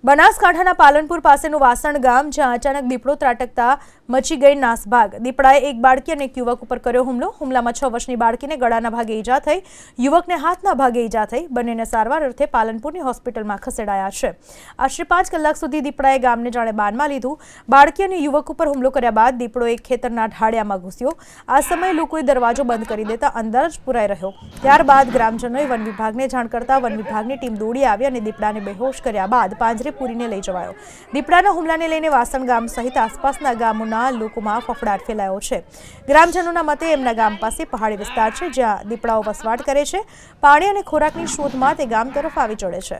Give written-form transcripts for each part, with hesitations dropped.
બનાસકાંઠાના પાલનપુર પાસેનું વાસણ ગામ, જ્યાં અચાનક દીપડો ત્રાટકતા મચી ગઈ નાસભાગ। દીપડાએ એક બાળકી અને એક યુવક ઉપર કર્યો હુમલો। હુમલામાં 6 વર્ષની બાળકીને ગળાના ભાગે ઈજા થઈ, યુવકને હાથના ભાગે ઈજા થઈ। બંનેને સારવાર અર્થે પાલનપુરની હોસ્પિટલમાં ખસેડાયા છે। આશરે 5 કલાક સુધી દીપડાએ ગામને જાણે બાનમાં લીધું। બાળકી અને યુવક ઉપર હુમલો કર્યા બાદ દીપડો એક ખેતરના ઢાળિયામાં ઘૂસ્યો। આ સમયે લોકોએ દરવાજો બંધ કરી દેતા અંદર જ પુરાઈ રહ્યો। ત્યારબાદ ગ્રામજનોએ વન વિભાગને જાણ કરતા વન વિભાગની ટીમ દોડી આવી અને દીપડાને બેહોશ કર્યા બાદ પાંજરે પૂરીને લઈ જવાયો। દીપડાના હુમલાને લઈને વાસણ ગામ સહિત આસપાસના ગામોના લોકોમાં ફફડાટ ફેલાયો છે। ગ્રામજનોના મતે એમના ગામ પાસે પહાડી વિસ્તાર છે, જ્યાં દીપડાઓ વસવાટ કરે છે। પાણી અને ખોરાકની શોધમાં તે ગામ તરફ આવી ચડે છે।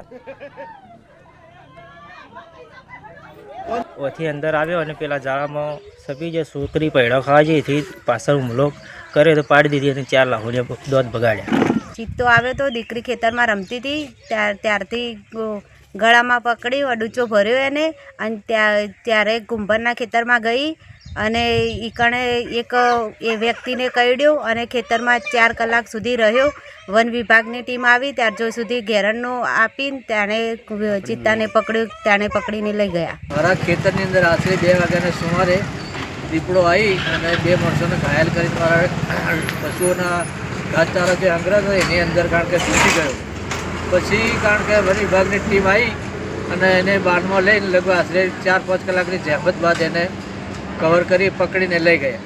ઓથી અંદર આવ્યો અને પેલા ઝાડામાં સપી જે છોકરી પૈડા ખાવા જઈ હતી, પાછળ હુમલો કરે તો પાડી દીધી અને 4 લાખોને દોધ બગાડ્યા। ચિત્તો આવ્યો તો દીકરી ખેતરમાં રમતી હતી, ત્યારથી ગળામાં પકડી અડુચો ભર્યો એને, અને ત્યારે કુંભારના ખેતરમાં ગઈ અને ઈકણે એક એ વ્યક્તિને કરડ્યો અને ખેતરમાં 4 કલાક સુધી રહ્યો। વન વિભાગની ટીમ આવી ત્યાર જો સુધી ઘેરણનું આપીને તેણે ચિત્તાને પકડ્યું, તેણે પકડીને લઈ ગયા। મારા ખેતરની અંદર આશરે 2 વાગ્યાના સુમારે દીપડો આવી અને 2 માણસોને ઘાયલ કરીને મારા પશુઓના ઘાસચારો જે અંગ્રહ હોય એની અંદર કારણ કે ઘૂસી ગયો। પછી કારણ કે વન વિભાગની ટીમ આવી અને એને બાનમાં લઈને લગભગ આશરે 4-5 કલાકની જહેમત બાદ એને કવર કરી પકડીને લઈ ગયા।